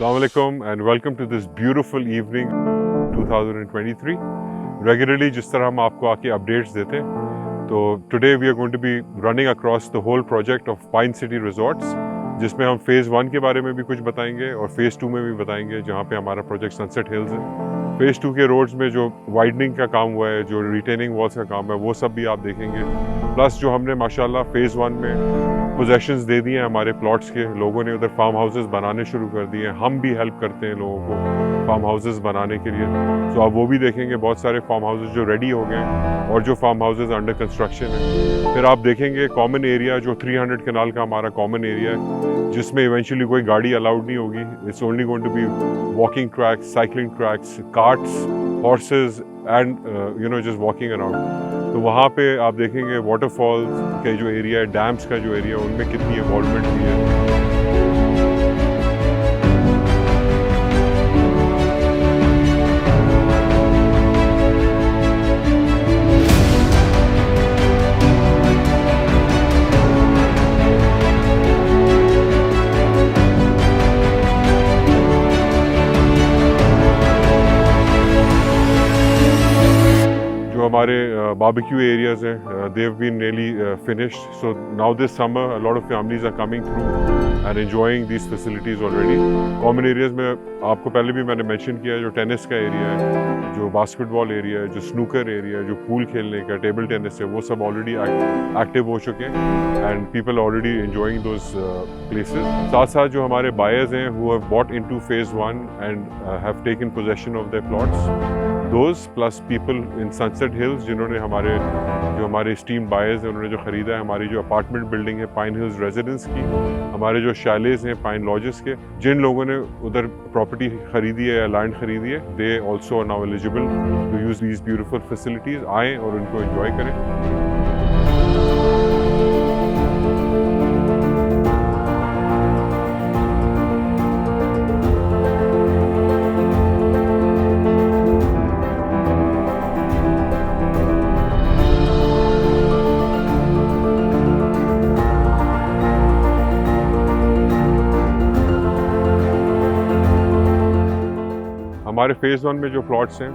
Assalamu alaikum and welcome to this beautiful evening 2023. Regularly जिस तरह हम आपको आके updates देते हैं, तो today we are going to be running across the whole project of Pine City Resorts, जिसमें हम Phase 1 के बारे में भी कुछ बताएंगे और Phase 2 में भी बताएंगे, जहाँ पे हमारा प्रोजेक्ट सनसेट हिल्स है। Phase 2 के रोड्स में जो वाइडनिंग का काम हुआ है, जो रिटेनिंग वॉल्स का काम है, वो सब भी आप देखेंगे। प्लस जो हमने माशाल्लाह Phase 1 में पोजेशंस दे दिए हैं हमारे प्लॉट्स के, लोगों ने उधर फार्म हाउसेस बनाने शुरू कर दिए हैं। हम भी हेल्प करते हैं लोगों को फार्म हाउसेस बनाने के लिए, तो आप वो भी देखेंगे। बहुत सारे फार्म हाउसेस जो रेडी हो गए हैं और जो फार्म हाउसेस अंडर कंस्ट्रक्शन है। फिर आप देखेंगे कॉमन एरिया, जो 300 कनाल का हमारा कॉमन एरिया है, जिसमें इवेंचुअली कोई गाड़ी अलाउड नहीं होगी। It's only going to be walking tracks, cycling tracks, carts, horses and just walking around. तो वहाँ पे आप देखेंगे वाटरफॉल्स के जो एरिया है, डैम्स का जो एरिया है, उनमें कितनी इन्वॉल्वमेंट भी है। हमारे बारबेक्यू एरियाज हैं, they have been really finished, so now this summer a lot of families are coming through and enjoying these facilities already. Common areas में आपको पहले भी मैंने मेंशन किया है, जो टेनिस का एरिया है, जो बास्केटबॉल एरिया है, जो स्नूकर एरिया है, जो पूल खेलने का, टेबल टेनिस है, वो सब ऑलरेडी एक्टिव हो चुके हैं and people already enjoying those places. साथ साथ जो हमारे बायर्स हैं who have bought into Phase 1 and have taken possession of their plots, those plus people in sunset hills जिन्होंने जो हमारे स्टीम बायर्स हैं, उन्होंने जो ख़रीदा है हमारी जो अपार्टमेंट बिल्डिंग है पाइन हिल्स रेजिडेंस की, हमारे जो शैलेज हैं पाइन लॉजेस के, जिन लोगों ने उधर प्रॉपर्टी खरीदी है या लैंड खरीदी है, they also are now eligible to use these beautiful facilities. आएँ और उनको एंजॉय करें। हमारे Phase 1 में जो प्लॉट्स हैं,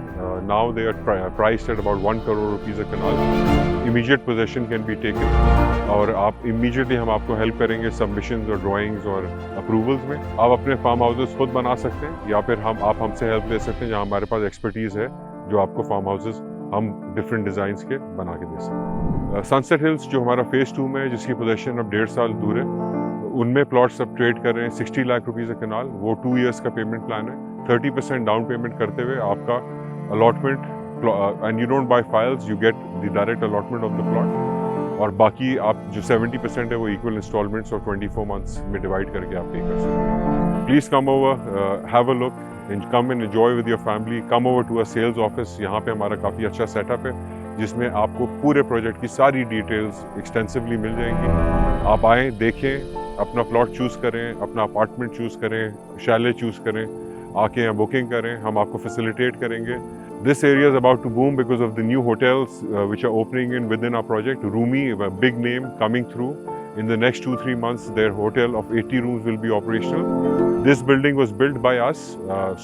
now they are priced at about 1 crore rupees a kanal. Immediate possession can be taken और आप इमीडिएटली हम आपको हेल्प करेंगे सबमिशंस और ड्राइंग्स और अप्रूवल्स में। आप अपने फार्म हाउसेस खुद बना सकते हैं या फिर आप हमसे हेल्प ले सकते हैं, जहाँ हमारे पास एक्सपर्टीज़ है जो आपको फार्म हाउसेस हम डिफरेंट डिज़ाइंस के बना के दे सकते हैं। सनसेट हिल्स जो हमारा Phase 2 में है, जिसकी पोजेशन अब 1.5 साल दूर है, उनमें प्लॉट्स अब ट्रेड कर रहे हैं 60 लाख रुपीज़ अ कनाल। वो 2 ईयर्स का पेमेंट प्लान है। 30% डाउन पेमेंट करते हुए आपका allotment and you don't buy files, you get the direct allotment of the plot, और बाकी आप जो 70% है वो इक्वल इंस्टॉलमेंट्स और 24 मंथ्स में डिवाइड करके आप पे कर सकते हैं। Please come over, have a look and come and enjoy with your family. Come over to a sales office. यहाँ पे हमारा काफ़ी अच्छा सेटअप है, जिसमें आपको पूरे प्रोजेक्ट की सारी डिटेल्स एक्सटेंसिवली मिल जाएंगी। आप आएँ, देखें, अपना प्लॉट चूज़ करें, अपना अपार्टमेंट चूज़ करें, शैले चूज़ करें, आके यहाँ बुकिंग करें, हम आपको फैसिलिटेट करेंगे। This area is about to boom because of the new hotels which are opening within our project. Rumi, a big name coming through. In the next 2-3 months, their hotel of 80 rooms will be operational. This building was built by us,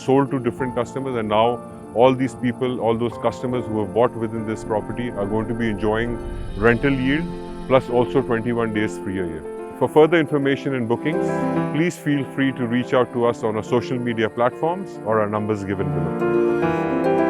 sold to different customers, and now all these people, all those customers who have bought within this property are going to be enjoying rental yield plus also 21 days free a year. For further information and bookings, please feel free to reach out to us on our social media platforms or our numbers given below.